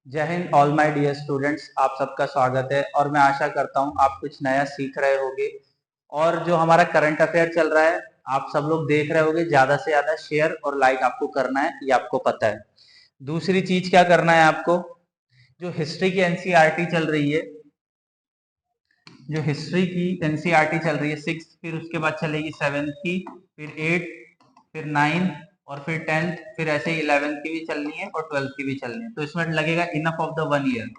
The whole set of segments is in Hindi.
जय हिंद ऑल माय डियर स्टूडेंट्स, आप सबका स्वागत है और मैं आशा करता हूँ आप कुछ नया सीख रहे होंगे। और जो हमारा करंट अफेयर चल रहा है आप सब लोग देख रहे होंगे, ज्यादा से ज्यादा शेयर और लाइक आपको करना है, ये आपको पता है। दूसरी चीज क्या करना है आपको, जो हिस्ट्री की एनसीईआरटी चल रही है, जो हिस्ट्री की एनसीईआरटी चल रही है 6, फिर उसके बाद चलेगी 7 की, फिर 8, फिर 9 और फिर 10, फिर ऐसे ही 11 की भी चलनी है और 12 की भी चलनी है। तो इसमें लगेगा इनफ ऑफ द 1 ईयर,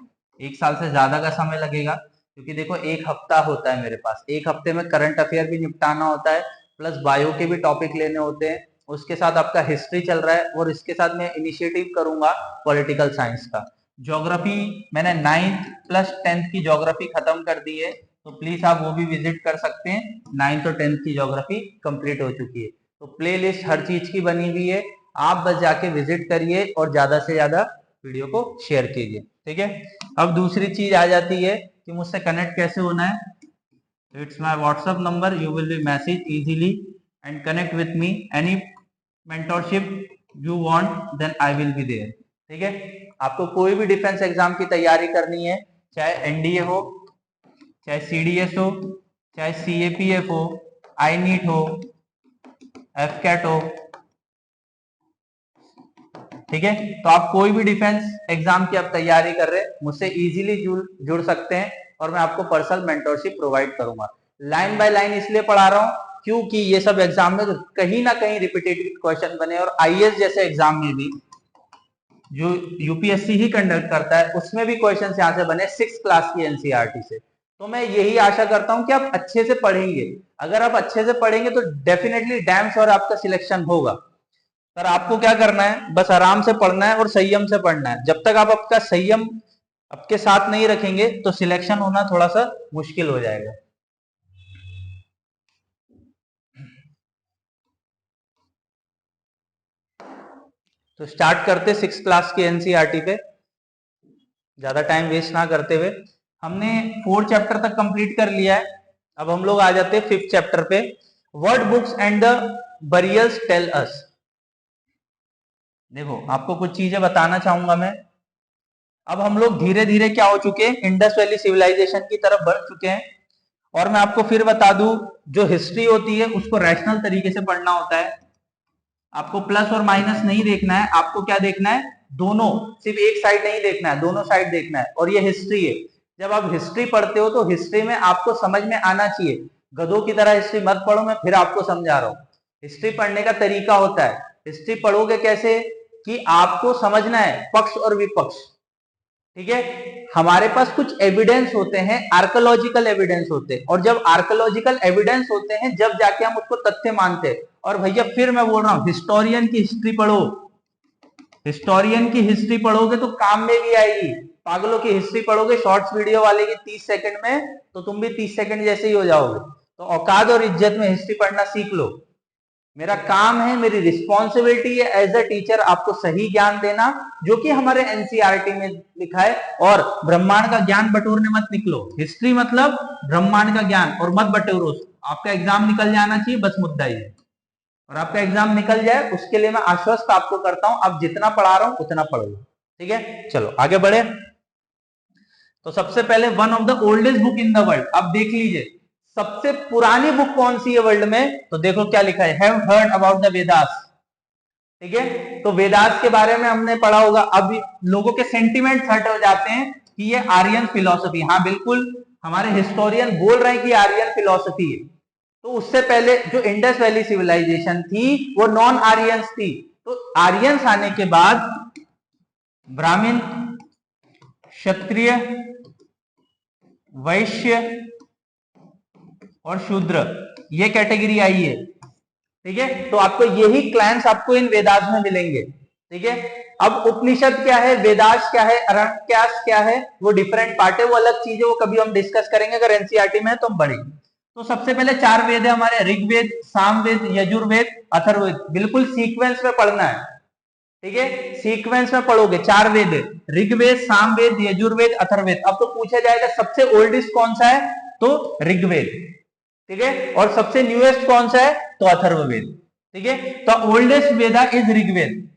1 साल से ज्यादा का समय लगेगा। क्योंकि देखो 1 हफ्ता होता है मेरे पास, 1 हफ्ते में करंट अफेयर भी निपटाना होता है, प्लस बायो के भी टॉपिक लेने होते हैं, उसके साथ आपका हिस्ट्री चल रहा है और इसके साथ मैं इनिशिएटिव करूंगा पॉलिटिकल साइंस का। ज्योग्राफी मैंने 9th प्लस 10th की ज्योग्राफी खत्म कर दी है, तो प्लीज आप वो भी विजिट कर सकते हैं। 9th और 10th की ज्योग्राफी कंप्लीट हो चुकी है, तो प्लेलिस्ट हर चीज की बनी हुई है, आप बस जाके विजिट करिए और ज्यादा से ज्यादा वीडियो को शेयर कीजिए, ठीक है। अब दूसरी चीज आ जाती है कि मुझसे कनेक्ट कैसे होना है। It's my WhatsApp number, you will be message easily and connect with me. Any mentorship you want then I will be there, ठीक है। आपको कोई भी डिफेंस एग्जाम की तैयारी करनी है, चाहे एनडीए हो, चाहे सीडीएस हो, चाहे सीएपीएफ हो, आई नीट हो, एफ कैट हो, ठीक है। तो आप कोई भी डिफेंस एग्जाम की आप तैयारी कर रहे हैं, मुझसे इजीली जुड़ सकते हैं और मैं आपको पर्सनल मेंटोरशिप प्रोवाइड करूंगा। लाइन बाय लाइन इसलिए पढ़ा रहा हूं क्योंकि ये सब एग्जाम में कहीं ना कहीं रिपीटेटिव क्वेश्चन बने, और आईएएस जैसे एग्जाम में भी जो यूपीएससी ही कंडक्ट करता है उसमें भी क्वेश्चन यहाँ से बने 6 क्लास की एनसीईआरटी से। तो मैं यही आशा करता हूं कि आप अच्छे से पढ़ेंगे। अगर आप अच्छे से पढ़ेंगे तो डेफिनेटली डैम श्योर आपका सिलेक्शन होगा। सर आपको क्या करना है, बस आराम से पढ़ना है और संयम से पढ़ना है। जब तक आप आपका संयम आपके साथ नहीं रखेंगे तो सिलेक्शन होना थोड़ा सा मुश्किल हो जाएगा। तो स्टार्ट करते 6 क्लास की एनसीईआरटी पे, ज्यादा टाइम वेस्ट ना करते हुए। हमने 4 चैप्टर तक कंप्लीट कर लिया है, अब हम लोग आ जाते हैं 5th चैप्टर पे। What books and the burials tell us. देखो आपको कुछ चीजें बताना चाहूंगा मैं। अब हम लोग धीरे धीरे क्या हो चुके हैं, इंडस वैली सिविलाइजेशन की तरफ बढ़ चुके हैं। और मैं आपको फिर बता दूं, जो हिस्ट्री होती है उसको रैशनल तरीके से पढ़ना होता है। आपको प्लस और माइनस नहीं देखना है, आपको क्या देखना है, दोनों, सिर्फ एक साइड नहीं देखना है, दोनों साइड देखना है। और ये हिस्ट्री है, जब आप हिस्ट्री पढ़ते हो तो हिस्ट्री में आपको समझ में आना चाहिए। गधों की तरह हिस्ट्री मत पढ़ो, मैं फिर आपको समझा रहा हूं। हिस्ट्री पढ़ने का तरीका होता है। हिस्ट्री पढ़ोगे कैसे कि आपको समझना है पक्ष और विपक्ष, ठीक है। हमारे पास कुछ एविडेंस होते हैं, आर्कोलॉजिकल एविडेंस होते हैं, और जब आर्कोलॉजिकल एविडेंस होते हैं जब जाके हम उसको तथ्य मानते हैं। और भैया फिर मैं बोल रहा हूं, हिस्टोरियन की हिस्ट्री पढ़ो। हिस्टोरियन की हिस्ट्री पढ़ोगे तो काम में भी आएगी। पागलों की हिस्ट्री पढ़ोगे शॉर्ट्स वीडियो वाले की 30 सेकंड में, तो तुम भी 30 सेकंड जैसे ही हो जाओगे। तो औकात और इज्जत में हिस्ट्री पढ़ना सीख लो। मेरा काम है, मेरी रिस्पॉन्सिबिलिटी है एज अ टीचर आपको सही ज्ञान देना, जो कि हमारे एनसीईआरटी में लिखा है। और ब्रह्मांड का ज्ञान बटोरने मत निकलो। हिस्ट्री मतलब ब्रह्मांड का ज्ञान, और मत बटोरो। आपका एग्जाम निकल जाना चाहिए, बस मुद्दा ही है। और आपका एग्जाम निकल जाए उसके लिए मैं आश्वस्त आपको करता हूं, अब जितना पढ़ा रहा हूं उतना पढ़ लो, ठीक है। चलो आगे बढ़े। तो सबसे पहले one of the oldest book in the world, अब देख लीजिए सबसे पुरानी बुक कौन सी है वर्ल्ड में। तो देखो क्या लिखा है, have heard about the Vedas, ठीक है। तो वेदास के बारे में हमने पढ़ा होगा। अब लोगों के सेंटिमेंट हट हो जाते हैं कि ये आर्यन फिलॉसफी, हाँ बिल्कुल हमारे हिस्टोरियन बोल रहे हैं कि आर्यन फिलॉसफी है। तो उससे पहले जो इंडस वैली सिविलाइजेशन थी वो नॉन आर्यंस थी। तो आर्यंस आने के बाद ब्राह्मण, क्षत्रिय, वैश्य और शूद्र, ये कैटेगरी आई है, ठीक है। तो आपको यही क्लैंस आपको इन वेदास में मिलेंगे, ठीक है। अब उपनिषद क्या है, वेदास क्या है, अरण्यकाश क्या है, वो डिफरेंट पार्ट है, वो अलग चीज है, वो कभी हम डिस्कस करेंगे, अगर एनसीईआरटी में है तो हम बढ़ेंगे। तो सबसे पहले 4 वेद है हमारे, ऋग्वेद, सामवेद, यजुर्वेद, अथर्ववेद। बिल्कुल सीक्वेंस में पढ़ना है, ठीक है। सीक्वेंस में पढ़ोगे, 4 वेद, ऋग्वेद, सामवेद, यजुर्वेद, अथर्ववेद। अब तो पूछा जाएगा सबसे ओल्डेस्ट कौन सा है, तो ऋग्वेद, ठीक है। और सबसे न्यूएस्ट कौन सा है, तो अथर्ववेद, ठीक है। तो ओल्डेस्ट वेदा इज ऋग्वेद,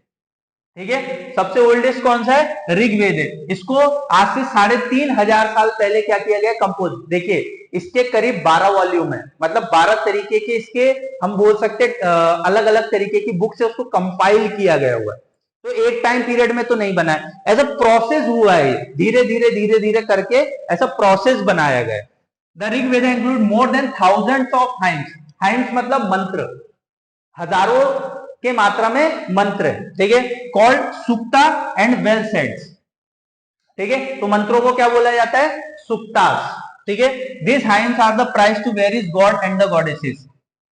ठीक है, सबसे ओल्डेस्ट कौन सा है? ऋग्वेद है। इसको आज से 3,500 साल पहले क्या किया गया? कंपोज। देखिए इसके करीब 12 वॉल्यूम है, मतलब 12 तरीके के इसके हम बोल सकते अलग अलग तरीके की बुक से उसको कंपाइल किया गया हुआ है। तो एक टाइम पीरियड में तो नहीं बना है, ऐसा प्रोसेस हुआ है, धीरे धीरे धीरे करके ऐसा प्रोसेस बनाया गया है। The Rigveda include more than thousands of hymns. Hymns मतलब मंत्र, हजारों के मात्रा में मंत्र है, ठीक है, कॉल्ड सुक्ता एंड वेल सेड्स। ठीक है, तो मंत्रों को क्या बोला जाता है? सुक्तास। ठीक है, this hymns are the praise to various god and the goddesses.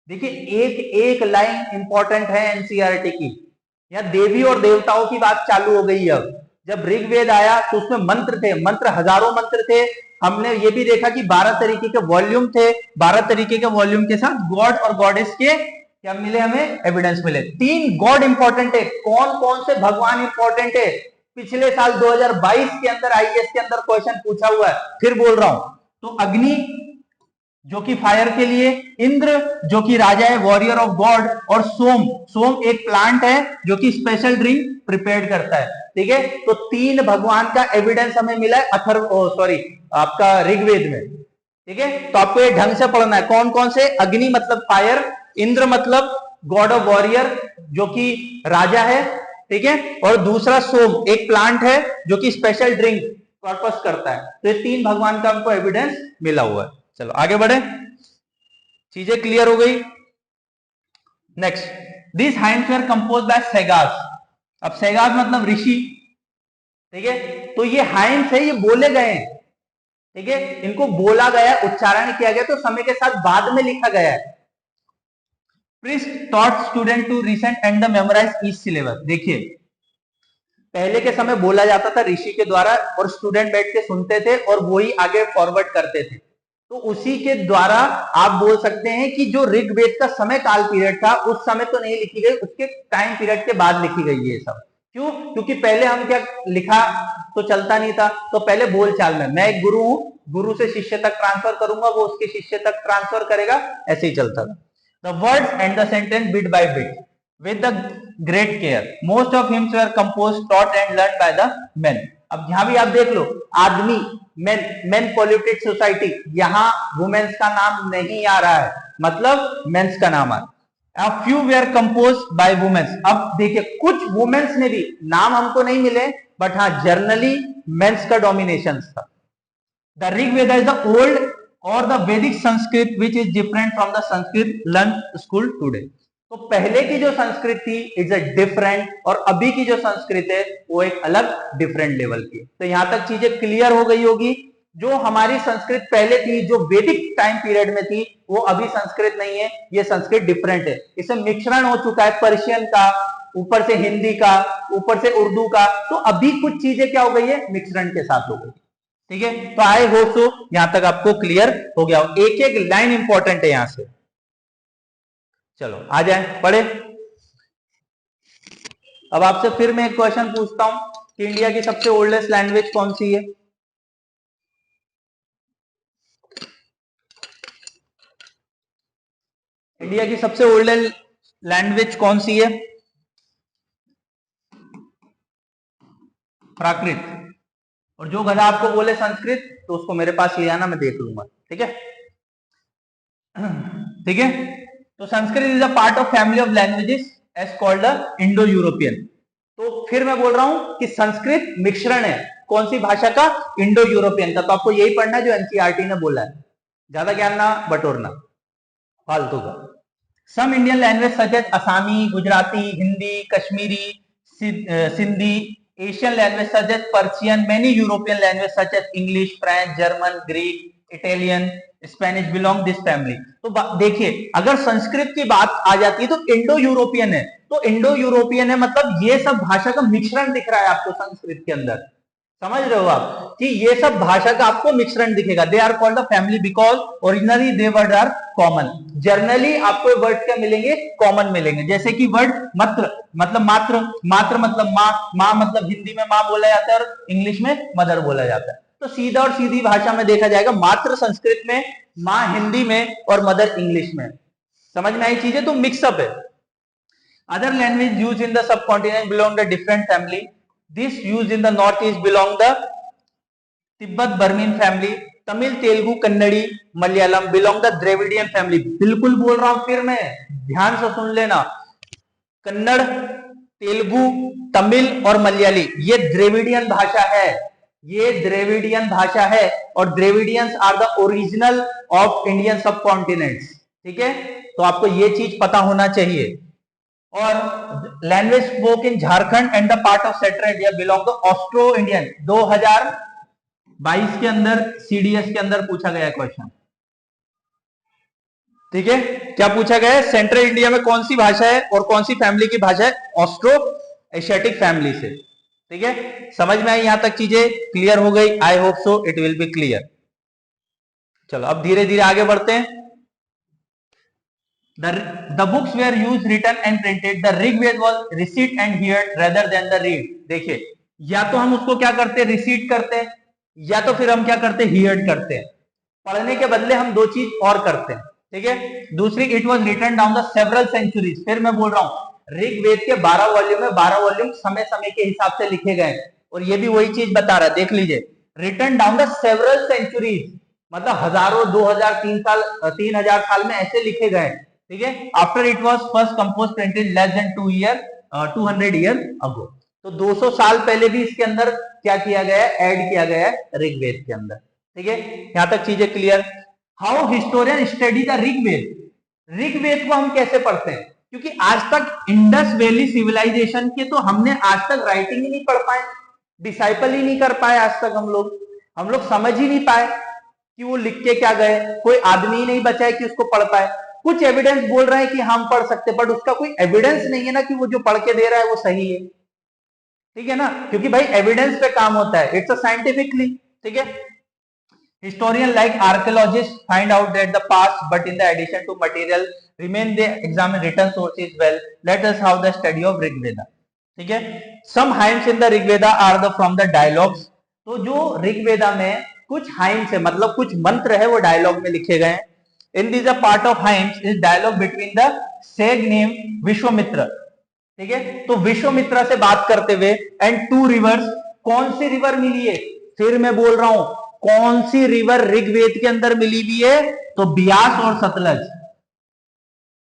देखिए एक एक लाइन इंपॉर्टेंट है एनसीईआरटी की, यहाँ देवी और देवताओं की बात चालू हो गई। अब जब ऋग्वेद आया तो उसमें मंत्र थे, मंत्र हजारों मंत्र थे। हमने ये भी देखा कि 12 तरीके के वॉल्यूम थे, 12 तरीके के वॉल्यूम के साथ गॉड और गॉडेस के क्या मिले? हमें एविडेंस मिले। 3 गॉड इंपॉर्टेंट है। कौन कौन से भगवान इंपॉर्टेंट है? पिछले साल 2022 के अंदर आईएएस के अंदर क्वेश्चन पूछा हुआ है, फिर बोल रहा हूं। तो अग्नि जो कि फायर के लिए, इंद्र जो कि राजा है, वॉरियर ऑफ गॉड, और सोम, सोम एक प्लांट है जो कि स्पेशल ड्रिंक प्रिपेयर करता है। ठीक है, तो 3 भगवान का एविडेंस हमें मिला है आपका ऋग्वेद में। ठीक है, तो आपको ये ढंग से पढ़ना है कौन कौन से। अग्नि मतलब फायर, इंद्र मतलब गॉड ऑफ वॉरियर जो कि राजा है, ठीक है, और दूसरा सोम एक प्लांट है जो कि स्पेशल ड्रिंक पर्पस करता है। तो ये 3 भगवान का हमको एविडेंस मिला हुआ है। चलो आगे बढ़े, चीजें क्लियर हो गई। Next, this hymns were compose by सेगास। अब सेगास मतलब ऋषि, ठीक है, तो ये हाइम्स है, ये बोले गए हैं, ठीक है, इनको बोला गया, उच्चारण किया गया, तो समय के साथ बाद में लिखा गया है। Priest taught student to recent and the memorise each syllabus. देखिए पहले के समय बोला जाता था ऋषि के द्वारा, और स्टूडेंट बैठ के सुनते थे और वही आगे फॉरवर्ड करते थे। तो उसी के द्वारा आप बोल सकते हैं कि जो ऋग्वेद का समय काल पीरियड था उस समय तो नहीं लिखी गई, उसके टाइम पीरियड के बाद लिखी गई है सब। क्यों? क्योंकि पहले हम क्या लिखा तो चलता नहीं था, तो पहले बोलचाल में मैं एक गुरु हूं, गुरु से शिष्य तक ट्रांसफर करूंगा, वो उसके शिष्य तक ट्रांसफर करेगा, ऐसे ही चलता था। The words and the sentence bit by bit with the great care. Most of hymns were composed, taught and learned by the men. अब यहां भी आप देख लो, आदमी, men, men polluted society, यहां वुमेन्स का नाम नहीं आ रहा है, मतलब मेंस का नाम आ रहा है। A few were composed by women. अब देखिए कुछ वुमेन्स ने भी, नाम हमको नहीं मिले, बट हाँ जर्नली मेंस का डोमिनेशन था। The Rig Veda is the old or the Vedic Sanskrit which is different from the Sanskrit learned school today. तो पहले की जो संस्कृत थी इज अ डिफरेंट, और अभी की जो संस्कृत है वो एक अलग डिफरेंट लेवल की। तो यहां तक चीजें क्लियर हो गई होगी। जो हमारी संस्कृत पहले थी, जो वैदिक टाइम पीरियड में थी, वो अभी संस्कृत नहीं है, ये संस्कृत डिफरेंट है। इसमें मिश्रण हो चुका है पर्शियन का, ऊपर से हिंदी का, ऊपर से उर्दू का, तो अभी कुछ चीजें क्या हो गई है? मिश्रण के साथ हो गई। ठीक है, तो आई होप सो यहां तक आपको क्लियर हो गया। एक एक लाइन इंपॉर्टेंट है यहां से। चलो आ जाए पढ़े। अब आपसे फिर मैं एक क्वेश्चन पूछता हूं कि इंडिया की सबसे ओल्डेस्ट लैंग्वेज कौन सी है? इंडिया की सबसे ओल्डेस्ट लैंग्वेज कौन सी है? प्राकृत। और जो गधा आपको बोले संस्कृत तो उसको मेरे पास ले आना, मैं देख लूंगा। ठीक है, ठीक है, तो Sanskrit is a part of family of languages as called Indo European. तो फिर मैं बोल रहा हूं कि संस्कृत मिश्रण है कौन सी भाषा का? इंडो यूरोपियन का। तो आपको यही पढ़ना है जो एनसीईआरटी ने बोला है, ज्यादा ज्ञान ना बटोरना फालतू का। Some Indian language such as Assamese, Gujarati, Hindi, Kashmiri, Sindhi, Asian language such as Persian, many European language such as English, French, German, Greek, Italian, Spanish belong this family. तो देखिए अगर संस्कृत की बात आ जाती है तो इंडो यूरोपियन है, तो इंडो यूरोपियन है मतलब ये सब भाषा का मिश्रण दिख रहा है आपको संस्कृत के अंदर। समझ रहे हो आप कि ये सब भाषा का आपको मिश्रण दिखेगा। They are called the family because originally they word are common. Generally आपको वर्ड क्या मिलेंगे? कॉमन मिलेंगे। जैसे कि वर्ड मात्र मतलब मात्र, मात्र मतलब माँ, माँ मतलब हिंदी में माँ बोला जाता है और इंग्लिश में मदर बोला जाता है। तो सीधा और सीधी भाषा में देखा जाएगा मात्र संस्कृत में, माँ हिंदी में और मदर इंग्लिश में। समझ में आई चीजें? तो मिक्सअप है। Other language used in the subcontinent belong the different family. This used in the northeast belong the Tibet Burman family. Tamil Telugu Kannada Malayalam belong the Dravidian family. बिल्कुल बोल रहा हूं फिर मैं, ध्यान से सुन लेना. कन्नड़, तेलुगु, तमिल और मलयाली ये द्रविडियन भाषा है. ये द्रविडियन भाषा है और Dravidians are the original of Indian subcontinents. ठीक है, तो आपको ये चीज पता होना चाहिए. और language spoke in Jharkhand and the part of central India belong the Austro Indian. 2022 के अंदर सीडीएस के अंदर पूछा गया क्वेश्चन. ठीक है, क्या पूछा गया है? सेंट्रल इंडिया में कौन सी भाषा है और कौन सी फैमिली की भाषा है? ऑस्ट्रो एशियाटिक फैमिली से. ठीक है, समझ में आई? यहां तक चीजें क्लियर हो गई? आई hope so it will be clear. चलो अब धीरे धीरे आगे बढ़ते हैं. The books were used, written and printed. The Rigved was recite and heard rather than the read. देखिए, या तो हम उसको क्या करते हैं? रिसीट करते हैं, या तो फिर हम क्या करते हैं? हियर्ड करते हैं. पढ़ने के बदले हम दो चीज और करते हैं. ठीक है. दूसरी, it was written down the several centuries. फिर मैं बोल रहा हूं, ऋग्वेद के 12 वॉल्यूम में 12 वॉल्यूम समय समय के हिसाब से लिखे गए. और ये भी वही चीज बता रहा है, देख लीजिए. Written down the several centuries मतलब हजारों, 2000, 3000 साल में ऐसे लिखे गए. ठीक है. After it was first compose printed less than 200 year ago. तो 200 साल पहले भी इसके अंदर क्या किया गया है? ऐड किया गया है ऋग्वेद के अंदर. ठीक है, यहां तक चीजें clear. How historian study the Rigveda. Rigveda को हम कैसे पढ़ते हैं? क्योंकि आज तक इंडस वैली सिविलाइजेशन के तो हमने आज तक राइटिंग ही नहीं पढ़ पाए, डिसाइपल ही नहीं कर पाए. आज तक हम लोग समझ ही नहीं पाए कि वो लिख के क्या गए. कोई आदमी ही नहीं बचा है कि उसको पढ़ पाए. कुछ एविडेंस बोल रहे हैं कि हम पढ़ सकते, बट उसका कोई एविडेंस नहीं है ना कि वो जो पढ़ के दे रहा है वो सही है. ठीक है ना, क्योंकि भाई एविडेंस पे काम होता है. It's a scientifically. ठीक है. Historian like archaeologist find out that the past but in the addition to material remain they examine written sources well. Let us how the study of Rigveda. ठीक है. Some hymns in the Rigveda are the from the dialogues. तो जो ऋग्वेदा में कुछ हाइम्स है, मतलब कुछ मंत्र है, वो डायलॉग में लिखे गए हैं. In this a part of hymns is dialogue between the sage named Vishwamitra. ठीक है, तो विश्वामित्र से बात करते हुए एंड टू रिवर्स. कौन सी रिवर मिली है? फिर मैं बोल रहा हूं, कौन सी रिवर ऋग्वेद के अंदर मिली हुई है? तो ब्यास और सतलज.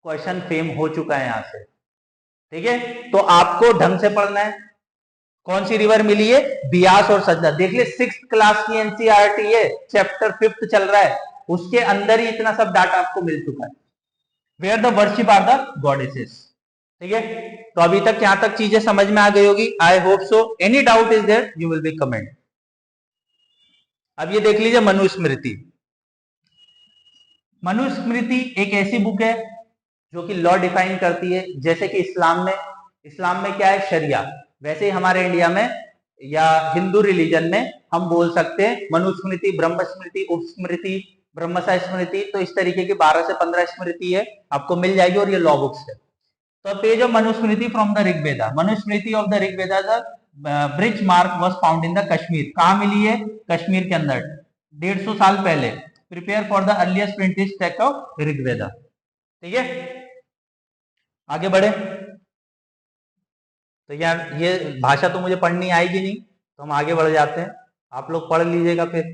क्वेश्चन फेम हो चुका है यहां से. ठीक है, तो आपको ढंग से पढ़ना है. कौन सी रिवर मिली है? ब्यास और सतलज. देख ले, 6th क्लास की एनसीईआरटी है, चैप्टर 5th चल रहा है, उसके अंदर ही इतना सब डाटा आपको मिल चुका है. Where the worship are the goddesses. ठीक है, तो अभी तक यहां तक चीजें समझ में आ गई होगी. I hope so. Any doubt is there you will be comment. अब ये देख लीजिए मनुस्मृति. मनुस्मृति एक ऐसी बुक है जो कि लॉ डिफाइन करती है. जैसे कि इस्लाम में क्या है? शरिया. वैसे ही हमारे इंडिया में या हिंदू रिलीजन में हम बोल सकते हैं मनुस्मृति, ब्रह्मस्मृति, उपस्मृति, ब्रह्मसा स्मृति. तो इस तरीके की 12 से 15 स्मृति है, आपको मिल जाएगी और ये लॉ बुक्स है. तो page of Manusmriti from the Rigveda. Manusmriti of the Rigveda bridge mark was found in the Kashmir. कहां मिली है? कश्मीर के अंदर, 150 साल पहले. Prepare for the earliest printed text of Rigveda. ठीक है, आगे बढ़े. तो यार ये भाषा तो मुझे पढ़नी आएगी नहीं, तो हम आगे बढ़ जाते हैं. आप लोग पढ़ लीजिएगा फिर,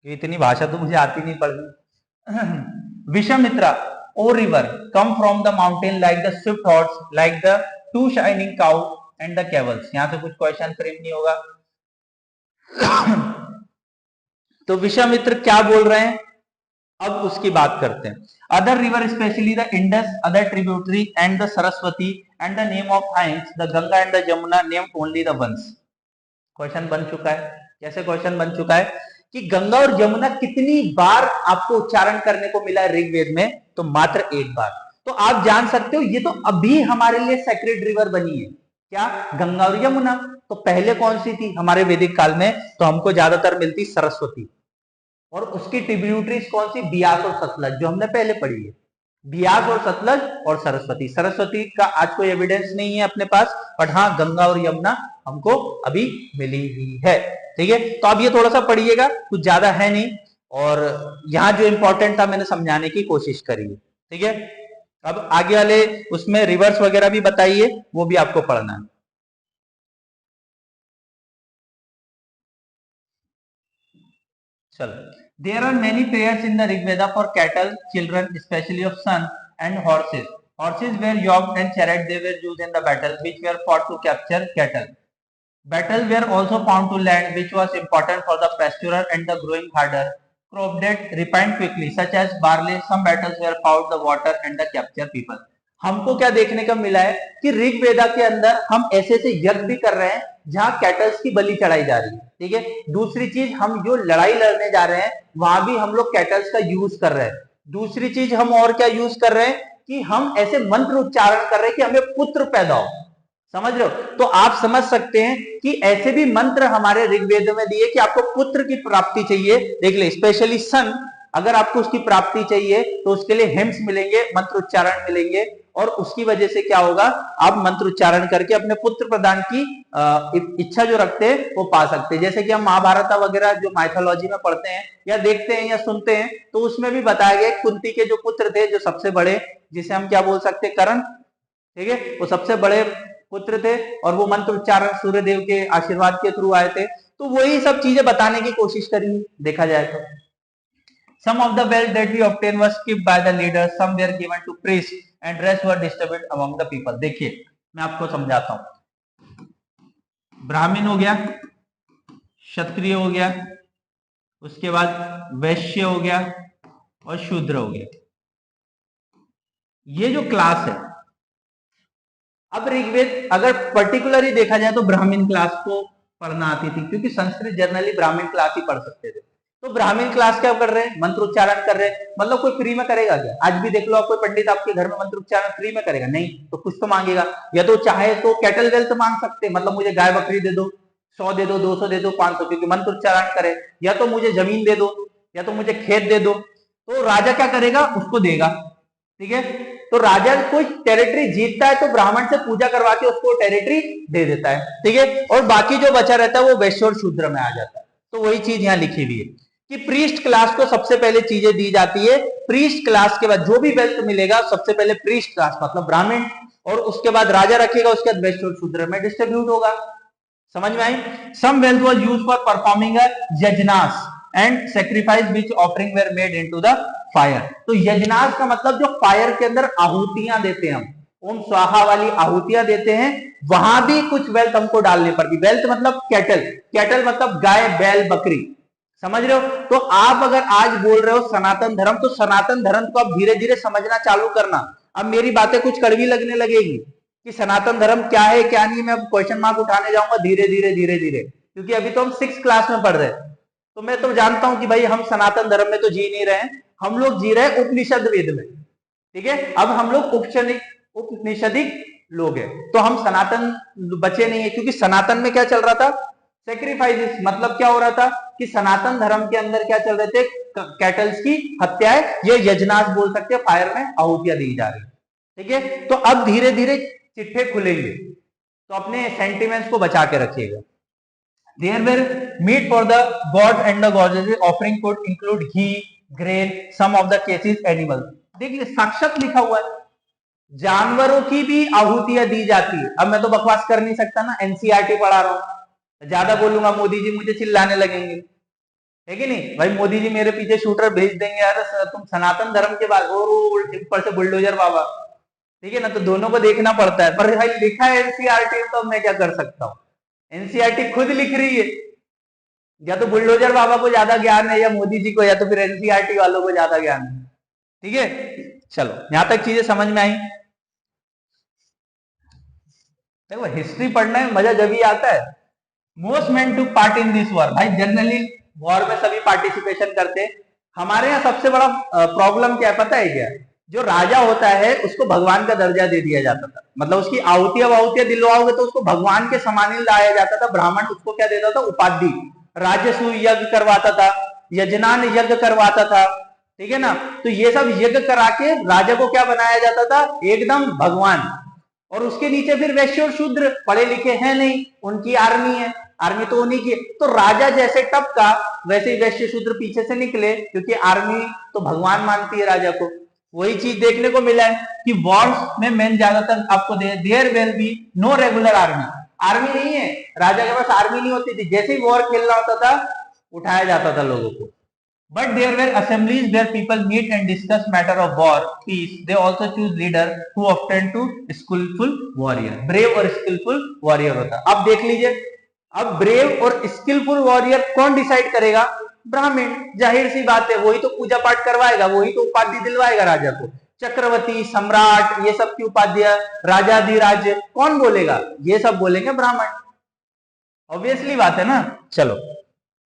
इतनी भाषा तो मुझे आती नहीं पढ़नी. Vishwamitra, O river, come from the mountain like the swift horse, like the two shining cow and the calves. यहां से कुछ क्वेश्चन फ्रेम नहीं होगा. तो विश्वामित्र क्या बोल रहे हैं, अब उसकी बात करते हैं. Other river specially the Indus, other tributary and the Saraswati and the name of hymns the Ganga and the Jamuna named only the ones. Question बन चुका है. कैसे क्वेश्चन बन चुका है कि गंगा और जमुना कितनी बार आपको उच्चारण करने को मिला है ऋग्वेद में? तो मात्र 1 बार. तो आप जान सकते हो ये तो अभी हमारे लिए सेक्रेड रिवर बनी है. क्या? गंगा और यमुना. तो पहले कौन सी थी हमारे वैदिक काल में? तो हमको ज्यादातर मिलती सरस्वती. और उसकी ट्रिब्यूटरीज कौन सी? बियास और सतलज, जो हमने पहले पढ़ी है. बियास और सतलज और सरस्वती. सरस्वती का आज कोई एविडेंस नहीं है अपने पास, बट हाँ गंगा और यमुना हमको अभी मिली ही है. ठीक है, तो अब ये थोड़ा सा पढ़िएगा, कुछ ज्यादा है नहीं, और यहाँ जो इंपॉर्टेंट था मैंने समझाने की कोशिश करी है. ठीक है, अब आगे वाले उसमें रिवर्स वगैरह भी बताइए, वो भी आपको पढ़ना है। चलो, there are many prayers in the Rig Veda for cattle, children, especially of sun and horses. Horses were yoked and chariot they were used in the battle which were fought to capture cattle. Battles were also found to land which was important for the pasturer and the growing harder. Crop that repined quickly such as barley. Some battles were fought the water and the capture people. हमको क्या देखने का मिला है कि ऋग वेदा के अंदर हम ऐसे ऐसे यज्ञ भी कर रहे हैं जहां कैटल्स की बलि चढ़ाई जा रही है, ठीक है। दूसरी चीज, हम जो लड़ाई लड़ने जा रहे हैं वहां भी हम लोग कैटल्स का यूज कर रहे हैं। दूसरी चीज हम और क्या यूज कर रहे हैं कि हम ऐसे मंत्र उच्चारण कर रहे हैं कि हमें पुत्र पैदा हो, समझ रहे हो। तो आप समझ सकते हैं कि ऐसे भी मंत्र हमारे ऋग्वेद में दिए कि आपको पुत्र की प्राप्ति चाहिए, देख ले, स्पेशली सन, अगर आपको उसकी प्राप्ति चाहिए तो उसके लिए हिम्स मिलेंगे, मंत्र उच्चारण मिलेंगे, और उसकी वजह से क्या होगा, आप मंत्र उच्चारण करके अपने पुत्र प्रदान की इच्छा जो रखते हैं वो पा सकते हैं। जैसे कि हम महाभारत वगैरह जो माइथोलॉजी में पढ़ते हैं या देखते हैं या सुनते हैं, तो उसमें भी बताया गया कुंती के जो पुत्र थे, जो सबसे बड़े, जिसे हम क्या बोल सकते हैं, कर्ण, ठीक है, वो सबसे बड़े पुत्र थे और वो मंत्र उच्चारण सूर्य देव के आशीर्वाद के थ्रू आए थे। तो वही सब चीजें बताने की कोशिश करी, देखा जाए तो। Some of the wealth that we obtained was kept by the leaders, some were given to priests, and rest were distributed among the people. देखिए, मैं आपको समझाता हूं। ब्राह्मण हो गया, क्षत्रिय हो गया, उसके बाद वैश्य हो गया और शूद्र हो गया। ये जो क्लास है, अब ऋग्वेद अगर पर्टिकुलरली देखा जाए तो ब्राह्मण क्लास को पढ़ना आती थी, क्योंकि संस्कृत जनरली ब्राह्मण क्लास ही पढ़ सकते थे। तो ब्राह्मण क्लास क्या कर रहे हैं, मंत्र उच्चारण कर रहे हैं। मतलब कोई फ्री में करेगा क्या? आज भी देख लो, आप कोई पंडित आपके घर में मंत्र उच्चारण फ्री में करेगा? नहीं, तो कुछ तो मांगेगा। या तो चाहे तो कैटल वेल्थ मांग सकते, मतलब मुझे गाय बकरी दे दो, 100 दे दो, 200 दे दो, 500, क्योंकि मंत्र उच्चारण करे। या तो मुझे जमीन दे दो, या तो मुझे खेत दे दो। तो राजा क्या करेगा, उसको देगा, ठीक है। तो राजा कोई टेरिटरी जीतता है तो ब्राह्मण से पूजा करवा के उसको टेरिटरी दे देता है, ठीक है। और बाकी जो बचा रहता है वो वैश्य और शूद्र में आ जाता है। तो वही चीज यहाँ लिखी हुई है कि प्रीस्ट क्लास को सबसे पहले चीजें दी जाती है। प्रीस्ट क्लास के बाद जो भी वेल्थ मिलेगा सबसे पहले प्रीस्ट क्लास मतलब ब्राह्मण, और उसके बाद राजा रखेगा, उसके बाद वैश्य और शूद्र में डिस्ट्रीब्यूट होगा। समझ में आई? Some wealth was used for performing a yajnas and sacrifice which offering were made into the fire. तो यजनास का मतलब जो फायर के अंदर आहुतियां देते हैं, हम ओम स्वाहा वाली आहुतियां देते हैं, वहां भी कुछ वेल्थ हमको डालने पड़ती। वेल्थ मतलब कैटल, कैटल मतलब गाय बैल बकरी, समझ रहे हो। तो आप अगर आज बोल रहे हो सनातन धर्म, तो सनातन धर्म को आप धीरे धीरे समझना चालू करना। अब मेरी बातें कुछ कड़वी लगने लगेगी कि सनातन धर्म क्या है क्या नहीं, मैं अब क्वेश्चन मार्क उठाने जाऊंगा धीरे धीरे धीरे धीरे, क्योंकि अभी तो हम 6th क्लास में पढ़ रहे हैं। तो मैं तो जानता हूं कि भाई हम सनातन धर्म में तो जी नहीं रहे हैं, हम लोग जी रहे हैं उपनिषद वेद में, ठीक है। अब हम लोग उपनिषदिक लोग हैं, तो हम सनातन बचे नहीं है, क्योंकि सनातन में क्या चल रहा था, सेक्रीफाइसेस। मतलब क्या हो रहा था कि सनातन धर्म के अंदर क्या चल रहे थे, कैटल्स की हत्याएं, ये यजनास बोल सकते हैं, फायर में आहुतियां दी जा रही, ठीक है। तो अब धीरे धीरे चिट्ठे खुलेंगे, तो अपने सेंटिमेंट्स को बचा के रखिएगा। There were meat for the gods and the goddesses. Offering could include ghee, grain, some of the cases animals. देखिए साक्षात लिखा हुआ है, जानवरों की भी आहुतियां दी जाती है। अब मैं तो बकवास कर नहीं सकता ना, एनसीईआरटी पढ़ा रहा हूं, ज्यादा बोलूंगा मोदी जी मुझे चिल्लाने लगेंगे, है कि नहीं भाई। मोदी जी मेरे पीछे शूटर भेज देंगे, यार तुम सनातन धर्म के बाद, और ऊपर से बुलडोजर बाबा, ठीक है ना। तो दोनों को देखना पड़ता है, पर भाई लिखा है एनसीईआरटी, तो मैं क्या कर सकता हूँ। एनसीईआरटी खुद लिख रही है, या तो बुलडोजर बाबा को ज्यादा ज्ञान है या मोदी जी को, या तो फिर एनसीईआरटी वालों को ज्यादा ज्ञान है, ठीक है। चलो यहां तक चीजें समझ में आई। देखो हिस्ट्री पढ़ने में मजा जब ही आता है। Most men to part in this war, भाई जनरली वॉर में सभी पार्टिसिपेशन करते हैं। हमारे यहाँ सबसे बड़ा प्रॉब्लम क्या है पता है क्या, जो राजा होता है उसको भगवान का दर्जा दे दिया जाता था, मतलब उसकी आहुतियां दिलवाओगे तो उसको भगवान के समान ही लाया जाता था। ब्राह्मण उसको क्या देता था, उपाधि। राजसूय यज्ञ करवाता था, यजनान यज्ञ करवाता था, ठीक है ना। तो ये सब यज्ञ करा के राजा को क्या बनाया जाता था, एकदम भगवान। और उसके नीचे फिर वैश्य और शूद्र, पढ़े लिखे हैं नहीं, उनकी आर्मी है, आर्मी तो उन्हीं की। तो राजा जैसे टपका वैसे ही वैश्य शूद्र पीछे से निकले, क्योंकि आर्मी तो भगवान मानती है राजा को। वही चीज देखने को मिला है कि वॉर्स में मेन ज्यादातर आपको there will be no regular army, army नहीं है, राजा के पास आर्मी नहीं होती थी, जैसे ही वॉर खेलना होता था उठाया जाता था लोगों को। But there were assemblies where people meet and discuss matter of war, peace. They also choose leader who often to skillful warrior. Brave और skillful warrior होता। अब देख लीजिए, अब ब्रेव और स्किलफुल वॉरियर कौन डिसाइड करेगा? ब्राह्मण। जाहिर सी बात है, वही तो पूजा पाठ करवाएगा, वही तो उपाधि दिलवाएगा राजा को। चक्रवर्ती, सम्राट, ये सब की उपाधियां, राजाधिराज कौन बोलेगा? ये सब बोलेंगे ब्राह्मण। ऑब्वियसली बात है ना। चलो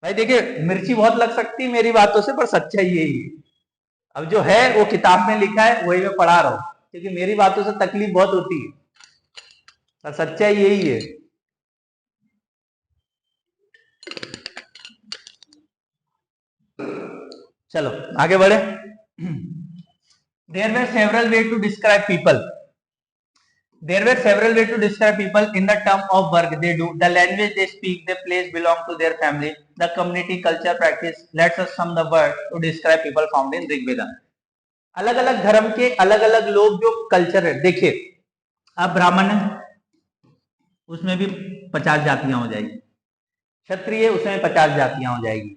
भाई देखिए, मिर्ची बहुत लग सकती है मेरी बातों से, पर सच्चाई यही है। अब जो है वो किताब में लिखा है, वही मैं पढ़ा रहा हूं, क्योंकि मेरी बातों से तकलीफ बहुत होती है, पर सच्चाई यही है। चलो आगे बढ़े। There were several ways to describe people. There were several ways to describe people in the term of work they do, the language they speak, the place belong to their family, the community, culture, practice. Let's us sum the word to describe people found in Rigveda. अलग अलग धर्म के अलग अलग लोग जो कल्चर है, देखिए अब ब्राह्मण है उसमें भी 50 जातियां हो जाएगी, क्षत्रिय उसमें 50 जातियां हो जाएगी,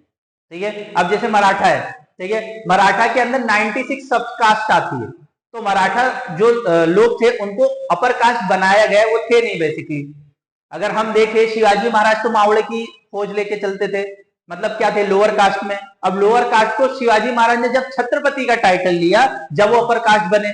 ठीक है। अब जैसे मराठा है, ठीक है, मराठा के अंदर 96 सब कास्ट आती है, तो मराठा जो लोग थे उनको अपर कास्ट बनाया गया, वो थे नहीं बेसिकली। अगर हम देखें शिवाजी महाराज तो मावड़े की फौज लेके चलते थे, मतलब क्या थे? लोअर कास्ट में। अब लोअर कास्ट को शिवाजी महाराज ने जब छत्रपति का टाइटल लिया, जब वो अपर कास्ट बने,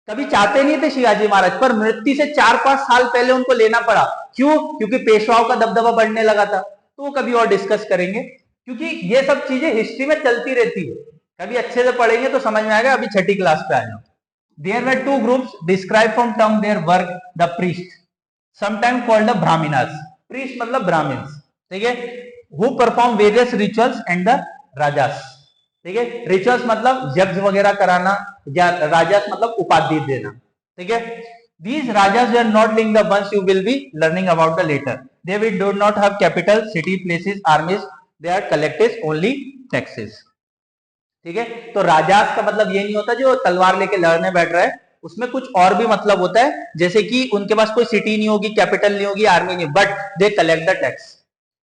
कभी चाहते नहीं थे शिवाजी महाराज, पर मृत्यु से 4-5 साल पहले उनको लेना पड़ा। क्यों? क्योंकि पेशवाओं का दबदबा बढ़ने लगा था। तो वो कभी और डिस्कस करेंगे, क्योंकि ये सब चीजें हिस्ट्री में चलती रहती है, कभी अच्छे से पढ़ेंगे तो समझ में आएगा। अभी छठी क्लास पे आ जाओ। There were two groups described from term their work, the priest, sometimes called the brahminas. Priest मतलब ब्राह्मण्स, ठीक है, who perform various rituals, and the rajas, ठीक है। रिचुअल्स मतलब यज्ञ वगैरह कराना, या राजास मतलब उपाधि देना, ठीक है। These rajas were not like the ones you will be learning about the later. They do not have capital, city, places, armies. They are collected only taxes, ठीक है। तो राजास का मतलब ये नहीं होता जो तलवार लेके लड़ने बैठ रहा है, उसमें कुछ और भी मतलब होता है, जैसे कि उनके पास कोई सिटी नहीं होगी, कैपिटल नहीं होगी, आर्मी नहीं, but they collect the tax.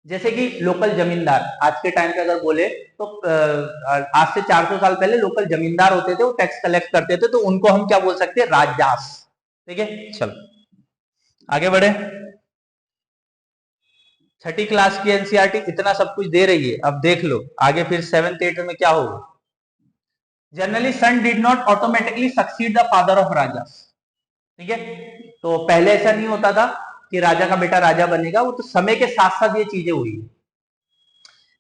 जैसे कि लोकल जमींदार, आज के टाइम पे अगर बोले तो आज से 400 साल पहले लोकल जमींदार होते थे, वो टैक्स कलेक्ट करते थे, तो उनको हम क्या बोल सकते हैं? राजास, ठीक है। चलो आगे बढ़े। छठी क्लास की एनसीईआरटी इतना सब कुछ दे रही है, अब देख लो आगे फिर 7th 8th में क्या होगा। Generally son did not automatically succeed the father of rajas, ठीक है। तो पहले ऐसा नहीं होता था कि राजा का बेटा राजा बनेगा, वो तो समय के साथ साथ ये चीजें हुई।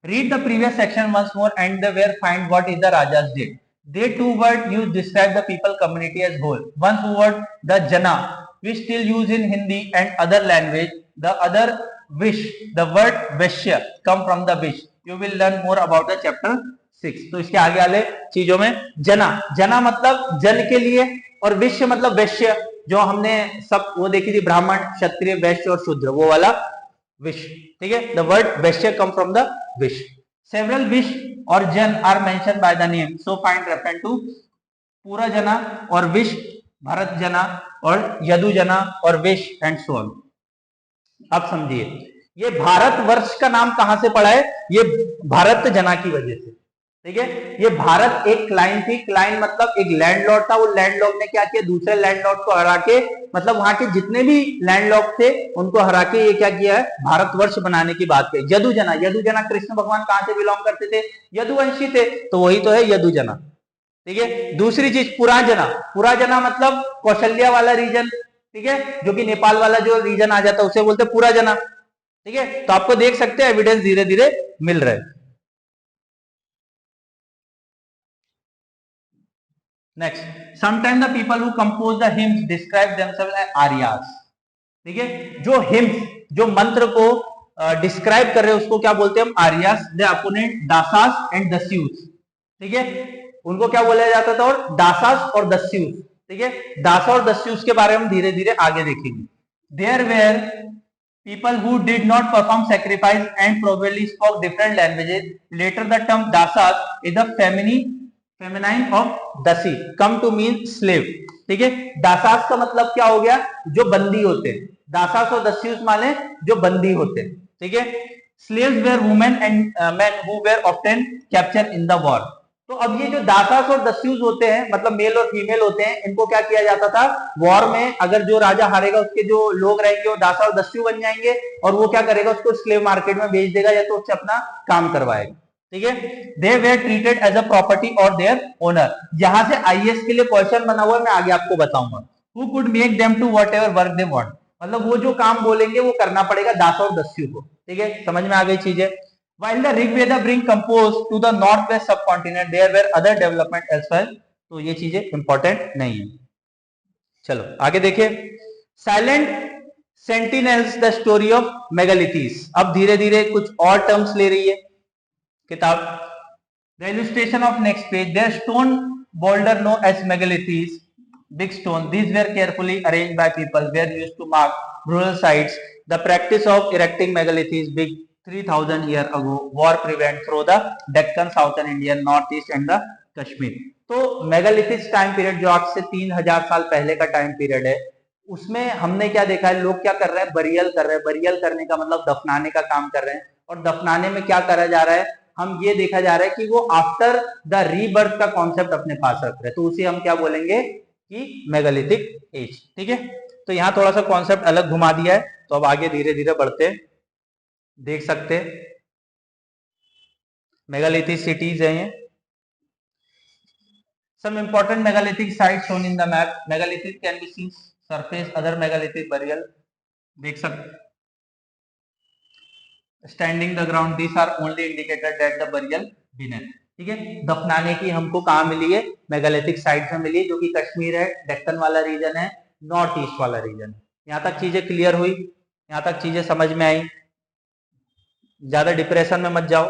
Read the previous section once more and where find what is the rajas did. They two words used describe the people community as whole. One word, the jana, we still use in Hindi and other language. The other wish, the word vaishya come from the wish. You will learn more about the chapter 6. तो इसके आगे वाले चीजों में जना, जना मतलब जन के लिए, और विश्य मतलब वैश्य, जो हमने सब वो देखी थी, ब्राह्मण, क्षत्रिय, वैश्य और शूद्र, वो वाला विश, ठीक है। The word Vysya come from the wish. Several wish or jan are mentioned by the name, so find reference to पूरा जना और विश, भरत जना और यदु जना और विश एंड सो ऑन। अब समझिए, ये भारत वर्ष का नाम कहां से पड़ा है? ये भारत जना की वजह से, ठीक है। ये भारत एक क्लाइन थी, क्लाइन मतलब एक लैंडलॉर्ड था, वो लैंडलॉर्ड ने क्या किया? दूसरे लैंडलॉर्ड को हरा के, मतलब वहां के जितने भी लैंडलॉर्ड थे उनको हरा के ये क्या किया है? भारतवर्ष बनाने की बात कही। यदु जना, यदु जना कृष्ण भगवान कहां से बिलोंग करते थे? यदुवंशी थे, तो वही तो है यदु जना, ठीक है। दूसरी चीज पुराजना, पुराजना मतलब कौशल्या वाला रीजन, ठीक है, जो कि नेपाल वाला जो रीजन आ जाता है उसे बोलते पुराजना, ठीक है। तो आपको देख सकते हैं एविडेंस धीरे धीरे मिल रहा है। Next, sometime the people who compose the hymns describe themselves as Aryas, ठीक है। जो हिम्स, जो मंत्र को डिस्क्राइब कर रहे हैं उसको क्या बोलते हैं हम? आर्यास। द अपोनेंट दासास एंड दस्यूस, ठीक है, उनको क्या बोला जाता था? और दासास और दस्यूस, ठीक है। दासा और दस्यूस के बारे में धीरे धीरे आगे देखेंगे। There were people who did not perform sacrifice and probably spoke different languages. Later the term dasas is a feminine feminine of दसी, कम टू मीन स्लेव, ठीक है। दासास का मतलब क्या हो गया, जो बंदी होते हैं, दासास और दस्यूस माने जो बंदी होते हैं, ठीक है। Slaves were women and men who were often capture in the war. तो अब ये जो दासास और दस्यूस होते हैं, मतलब मेल और फीमेल होते हैं, इनको क्या किया जाता था वॉर में, अगर जो राजा हारेगा उसके जो लोग रहेंगे वो दासा और दस्यु बन जाएंगे, और वो क्या करेगा, उसको स्लेव मार्केट में बेच देगा या तो उससे अपना काम करवाएगा, ठीक है। They were treated as a property और देयर ओनर। यहां से आईएएस के लिए क्वेश्चन बना हुआ है, मैं आगे आपको बताऊंगा। Who could make them to whatever work they want, मतलब वो जो काम बोलेंगे वो करना पड़ेगा दास और दस्यु को, ठीक है। समझ में आ गई चीजें। While the Rig Veda bring compose to the northwest subcontinent, there were other development as well. तो ये चीजें इंपॉर्टेंट नहीं है। चलो आगे देखिए, silent sentinels the story of megaliths. अब धीरे धीरे कुछ और टर्म्स ले रही है किताब। The illustration of next page, their stone boulder known as megaliths, big stone, these were carefully arranged by people, were used to mark rural sites. The practice of erecting megaliths big 3000 years ago war prevent through the Deccan, southern India, northeast and the Kashmir. तो मेगालिथिक टाइम पीरियड जो आज से 3000 साल पहले का टाइम पीरियड है, उसमें हमने क्या देखा है, लोग क्या कर रहे हैं, बरियल कर रहे हैं। बरियल करने का मतलब दफनाने का काम कर रहे हैं, और दफनाने में क्या करा जा रहा है, हम ये देखा जा रहा है कि वो आफ्टर द रीबर्थ का कॉन्सेप्ट अपने पास रख रहे हैं, तो उसे हम क्या बोलेंगे कि मेगालिथिक एज, ठीक है। तो यहाँ थोड़ा सा कॉन्सेप्ट अलग घुमा दिया है, तो अब आगे धीरे धीरे बढ़ते देख सकते मेगालिथिक सिटीज है ये। Some important megalithic sites shown in the map. Megalithic can be seen surface, other megalithic burial देख सकते, standing the ground, this are only indicator that the burial beneath, ठीक है। दफनाने की हमको कहाँ मिली है, मेगालिथिक साइट में मिली है, जो कि कश्मीर है, डेक्कन वाला रीजन है, नॉर्थ ईस्ट वाला रीजन है। यहाँ तक चीजें क्लियर हुई, यहाँ तक चीजें समझ में आई। ज्यादा डिप्रेशन में मत जाओ,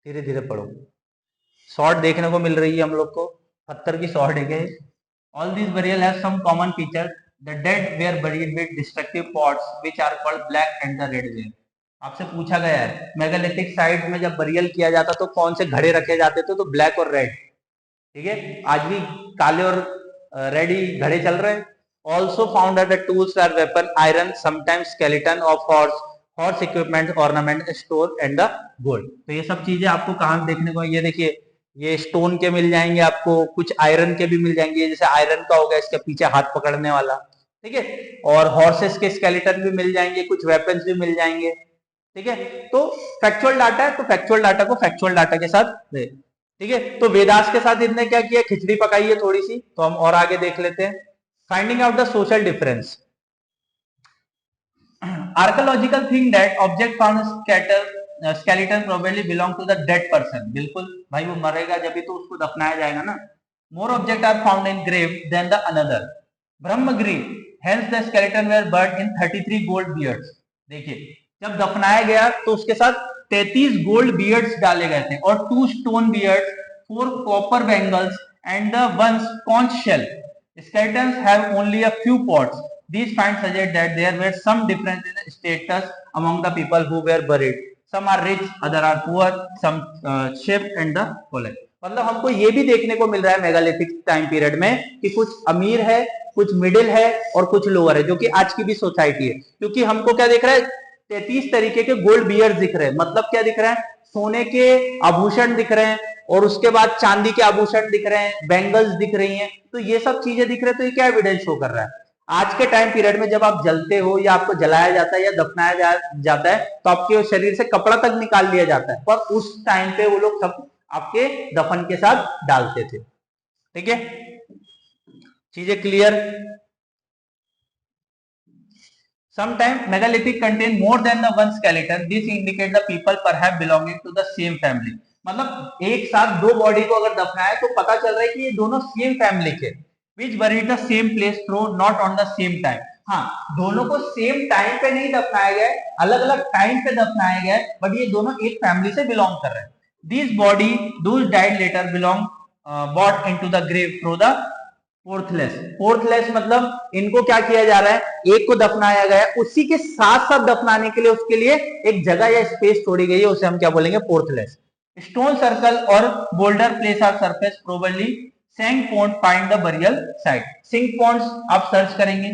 धीरे धीरे पढ़ो। शॉर्ट देखने को मिल रही है हम लोग को, पत्थर की शॉर्ट है। All this burial have some common feature, the dead were buried with destructive pots which are called black and the red ware. आपसे पूछा गया है मेगालिथिक साइट में जब बरियल किया जाता तो कौन से घड़े रखे जाते थे, तो ब्लैक और रेड, ठीक है। आज भी काले और रेड ही घड़े चल रहे हैं। Also found the tools are weapon, iron, sometimes skeleton of horse equipment, ornament, store and the gold. तो ये सब चीजें आपको कहाँ देखने को, ये देखिए, ये स्टोन के मिल जाएंगे आपको, कुछ आयरन के भी मिल जाएंगे, जैसे आयरन का हो गया इसके पीछे हाथ पकड़ने वाला, ठीक है। और हॉर्सेस के स्केलेटन भी मिल जाएंगे, कुछ वेपन्स भी मिल जाएंगे, ठीक है। तो फैक्चुअल डाटा है, तो फैक्चुअल डाटा को फैक्चुअल डाटा के साथ दे, ठीक है। तो वेदास के साथ इनने क्या किया, खिचड़ी पकाई है थोड़ी सी, तो हम और आगे देख लेते हैं। Finding out the social difference. Archaeological thing that object found skeleton probably belong to the dead person. बिल्कुल भाई, वो मरेगा जब भी तो उसको दफनाया जाएगा ना। More object are found in grave than the another. Brahmagiri, hence the skeleton were buried in 33 gold beads. देखिए, जब दफनाया गया तो उसके साथ 33 गोल्ड बियर्ड्स डाले गए थे, और 2 stone beards, 4 copper bangles and the 1 conch shell. Skeletons have only a few pots. These finds suggest that there were some difference in status among the people who were buried. Some are rich, other are poor, some cheap and the following. मतलब हमको ये भी देखने को मिल रहा है मेगालिथिक टाइम पीरियड में कि कुछ अमीर है, कुछ मिडिल है और कुछ लोअर है, जो कि आज की भी सोसाइटी है। क्योंकि हमको क्या दिख रहा है, 33 तरीके के गोल्ड बियर्स दिख रहे हैं। मतलब क्या दिख रहा है, सोने के आभूषण दिख रहे हैं, और उसके बाद चांदी के आभूषण दिख रहे हैं, बैंगल्स दिख रही हैं। तो ये सब चीजें दिख रहे हैं, तो ये क्या एविडेंस शो कर रहा है, आज के टाइम पीरियड में जब आप जलते हो या आपको जलाया जाता है या दफनाया जाता है तो आपके शरीर से कपड़ा तक निकाल लिया जाता है, पर उस टाइम पे वो लोग सब आपके दफन के साथ डालते थे, ठीक है। चीजें clear. Sometimes megalithic contain more than the one skeleton. This indicates the people perhaps belonging to the same family. मतलब एक साथ दो बॉडी को अगर दफनाया तो पता चल रहा है कि ये दोनों सेम फैमिली के, which buried the same place through not on the same time. हाँ, दोनों को सेम टाइम पे नहीं दफनाया गया, अलग अलग टाइम पे दफनाया गया, बट ये दोनों एक फैमिली से बिलोंग कर रहे हैं। This body, those died later, belong brought into the grave through the फोर्थलेस। फोर्थलेस मतलब इनको क्या किया जा रहा है, एक को दफनाया गया, उसी के साथ साथ दफनाने के लिए उसके लिए एक जगह या स्पेस छोड़ी गई है, उसे हम क्या बोलेंगे, फोर्थलेस। स्टोन सर्कल और boulder place are surface probably sink pond find the burial site. Sink ponds आप सर्च करेंगे,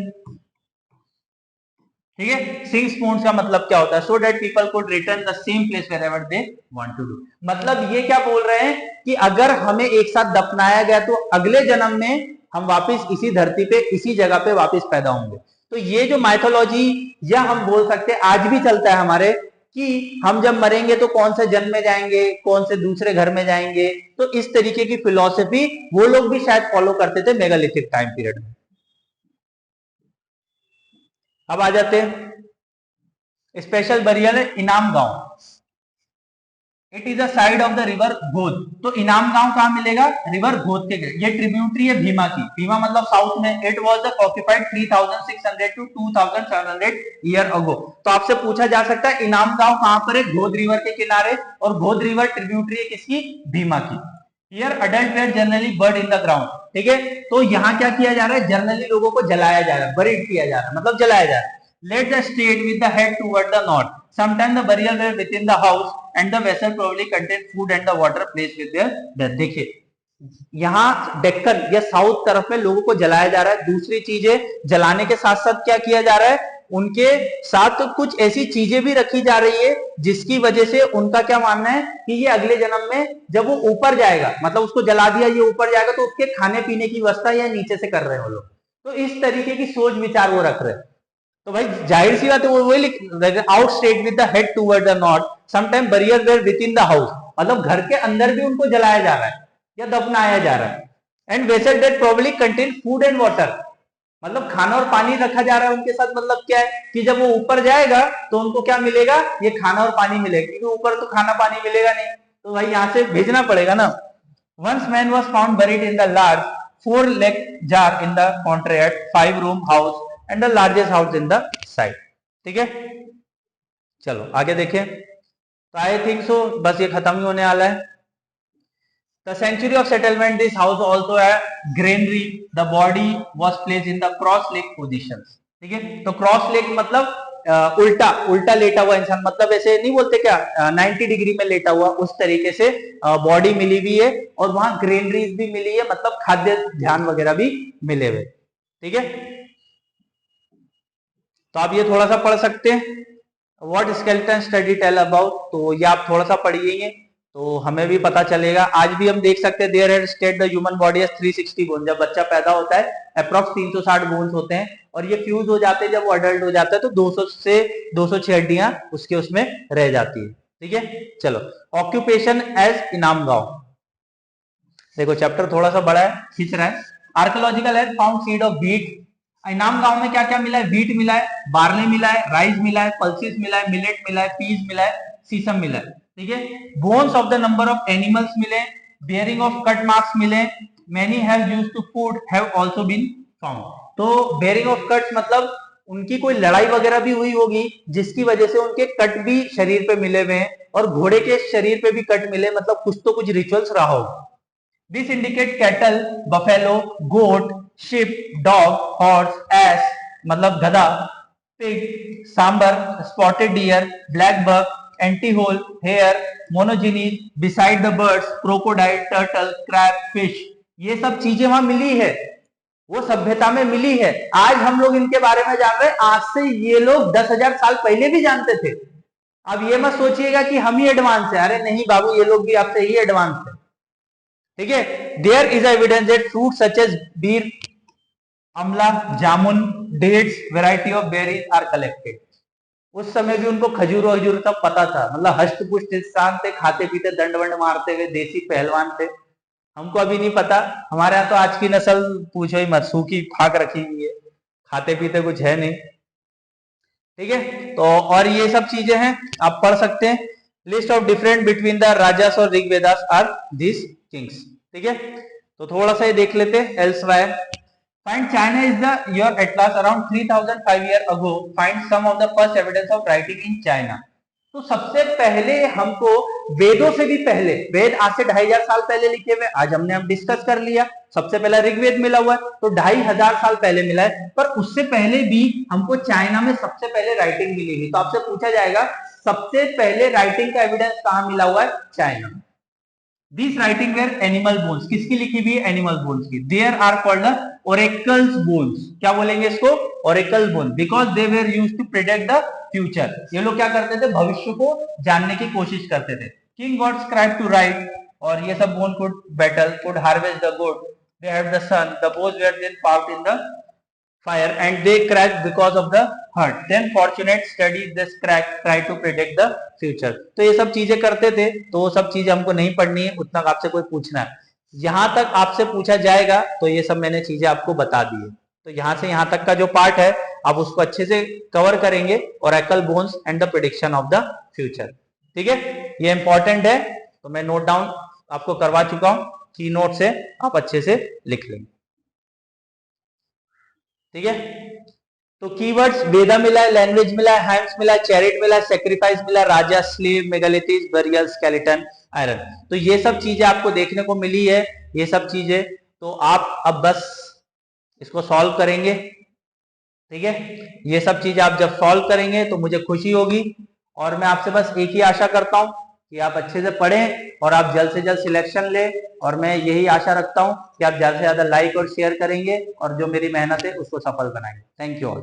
ठीक है। सिंक पॉन्ड्स का मतलब क्या होता है? So that people could return the same place wherever they want to do. मतलब ये क्या बोल रहे हैं कि अगर हमें एक साथ दफनाया गया तो अगले जन्म में हम वापस इसी धरती पे इसी जगह पे वापस पैदा होंगे। तो ये जो माइथोलॉजी, या हम बोल सकते हैं आज भी चलता है हमारे, कि हम जब मरेंगे तो कौन से जन्म में जाएंगे, कौन से दूसरे घर में जाएंगे, तो इस तरीके की फिलॉसफी वो लोग भी शायद फॉलो करते थे मेगालिथिक टाइम पीरियड में। अब आ जाते हैं स्पेशल बरियल है Inamgaon. It is a side of the river Ghod. तो इनाम गांव कहां मिलेगा? रिवर घोद के, ये ट्रिब्यूटरी है भीमा की। भीमा मतलब साउथ में। It was the occupied 3600 to 2700 year ago. तो आपसे पूछा जा सकता है इनाम गांव कहां पर है? घोद रिवर के किनारे, और घोद रिवर ट्रिब्यूटरी है किसकी? भीमा की। Here adult were generally buried in the ground, ठीक है। तो यहाँ क्या किया जा रहा है? जनरली लोगों को जलाया जा रहा है, बरीड किया जा रहा है, मतलब जलाया जा रहा है। Let the state with the head toward the north. Sometimes the burial were within the house and the vessel probably contained food and the water placed with their death. देखिए यहाँ डेक्कन या साउथ तरफ में लोगों को जलाया जा रहा है। दूसरी चीजें जलाने के साथ साथ क्या किया जा रहा है? उनके साथ कुछ ऐसी चीजें भी रखी जा रही है जिसकी वजह से उनका क्या मानना है कि ये अगले जन्म में जब वो ऊपर जाएगा, मतलब उसको जला दिया, ये ऊपर जाएगा तो उसके खाने पीने की व्यवस्था या नीचे से कर रहे हैं वो लोग। तो इस तरीके की सोच विचार वो रख रहे हैं। तो भाई जाहिर सी बात है वो वही लिख out state with the head toward the north, sometime burial were with in the house, मतलब घर के अंदर भी उनको जलाया जा रहा है या दफनाया जा रहा है। And vessel that probably contain food and water, मतलब खाना और पानी रखा जा रहा है उनके साथ। मतलब क्या है कि जब वो ऊपर जाएगा तो उनको क्या मिलेगा? ये खाना और पानी मिलेगा, क्योंकि ऊपर तो खाना पानी मिलेगा नहीं, तो भाई यहाँ से भेजना पड़ेगा ना। Once man was found buried in the large 4 leg jar in the courtyard, 5-room house and the largest house in the site. ठीक है, चलो आगे देखें। तो आई थिंक सो बस ये खत्म ही होने वाला है। The century of settlement, this house also had granary. The body was placed in the cross-leg positions. ठीक है, तो क्रॉस लेग मतलब उल्टा उल्टा लेटा हुआ इंसान, मतलब ऐसे नहीं बोलते क्या 90 डिग्री में लेटा हुआ, उस तरीके से बॉडी मिली हुई है। और वहां ग्रेनरीज भी मिली है, मतलब खाद्य ध्यान वगैरह भी मिले हुए, ठीक है। तो आप ये थोड़ा सा पढ़ सकते हैं, what skeleton study tell about, तो ये आप थोड़ा सा पढ़िए तो हमें भी पता चलेगा। आज भी हम देख सकते हैं there had state the human body as 360 bone. जब बच्चा पैदा होता है अप्रॉक्स 360 बोन्स होते हैं, और ये फ्यूज हो जाते हैं जब वो अडल्ट हो जाता है, तो 200 से 206 हड्डियां उसके उसमें रह जाती है, ठीक है। चलो ऑक्यूपेशन एज इनाम गांव, देखो चैप्टर थोड़ा सा बड़ा है, खींच रहा है। आर्कोलॉजिकल है फाउंड सीड ऑफ व्हीट। इनाम गांव में क्या क्या मिला है? व्हीट मिला है, बार्ले मिला है, राइस मिला है, पल्सिस मिला है, मिलेट मिला है, पीस मिला है, सीसम मिला है, ठीक है। Bones of the number of animals मिले, बियरिंग ऑफ कट मार्क्स मिले, many have used to food have also been found. तो बेयरिंग ऑफ कट्स मतलब उनकी कोई लड़ाई वगैरह भी हुई होगी जिसकी वजह से उनके कट भी शरीर पे मिले हुए हैं, और घोड़े के शरीर पे भी कट मिले, मतलब कुछ तो कुछ रिचुअल्स रहा होगा। This indicate cattle, buffalo, goat, sheep, dog, horse, ass मतलब गधा, pig, sambar, spotted deer, black buck, antihole, hare, monogenes, beside the birds, crocodile, turtle, crab, fish, ये सब चीजें वहां मिली है, वो सभ्यता में मिली है। आज हम लोग इनके बारे में जान रहे हैं, आज से ये लोग 10,000 साल पहले भी जानते थे। अब ये मत सोचिएगा कि हम ही एडवांस है, अरे नहीं बाबू, ये लोग भी आपसे ही एडवांस है, ठीक है। There is evidence that fruit such as ber, amla, jamun, dates, variety of berries are collected. उस समय भी उनको खजूर वजूर सब पता था, मतलब हष्ट पुष्ट इंसान थे, खाते पीते दंड वंड मारते हुए देसी पहलवान थे। हमको अभी नहीं पता, हमारे यहाँ तो आज की नस्ल पूछो ही मत, सूखी खाक रखी हुई है, खाते पीते कुछ है नहीं, ठीक है। तो और ये सब चीजें हैं, आप पढ़ सकते हैं। List of different between the rajas और ऋग्वेदास आर दिस किंग्स, ठीक है। तो थोड़ा सा ये देख लेते हैं। Elsewhere find China is the योर एटलास around 3005 year ago, find some of the first evidence of writing in China. तो सबसे पहले हमको वेदों से भी पहले, वेद आज से 2500 साल पहले लिखे हुए, आज हमने हम डिस्कस कर लिया। सबसे पहला ऋग्वेद मिला हुआ है, तो 2500 साल पहले मिला है, पर उससे पहले भी हमको चाइना में सबसे पहले राइटिंग मिली हुई। तो आपसे पूछा जाएगा सबसे पहले राइटिंग का एविडेंस कहां मिला हुआ है? चाइना में। This writing were animal bones, किसकी लिखी हुई है? एनिमल बोन्स की। There are called oracles bones, क्या बोलेंगे इसको? Oracle bone, because they were used to predict the future. ये लोग क्या करते थे? भविष्य को जानने की कोशिश करते थे। King got scribe to write, और ये सब bone could battle, could harvest the good, they have the sun, the bones were then put in the fire and they cracked because of the hurt, then fortunate study this crack try to predict the future। तो ये सब चीजें करते थे, तो वो सब चीजें हमको नहीं पढ़नी है, उतना आपसे कोई पूछना है, यहां तक आपसे पूछा जाएगा तो ये सब मैंने चीजें आपको बता दी है। तो यहां से यहां तक का जो पार्ट है आप उसको अच्छे से कवर करेंगे, Oracle bones and the prediction of the future. ठीक है, ये इंपॉर्टेंट है, तो मैं नोट डाउन आपको करवा चुका हूं, की नोट से आप अच्छे से लिख लेंगे। ठीक है, तो कीवर्ड्स वेदा मिला है, लैंग्वेज मिला है, हाइम्स मिला है, चैरिट मिला है, सेक्रीफाइस मिला, राजा, स्लीव, मेगालिथिस, बरियल, स्केलेटन, आयरन। तो ये सब चीजें आपको देखने को मिली है, ये सब चीजें, तो आप अब बस इसको सॉल्व करेंगे। ठीक है, ये सब चीजें आप जब सॉल्व करेंगे तो मुझे खुशी होगी, और मैं आपसे बस एक ही आशा करता हूं कि आप अच्छे से पढ़ें और आप जल्द से जल्द सिलेक्शन लें, और मैं यही आशा रखता हूं कि आप ज्यादा से ज्यादा लाइक और शेयर करेंगे और जो मेरी मेहनत है उसको सफल बनाएंगे। Thank you all.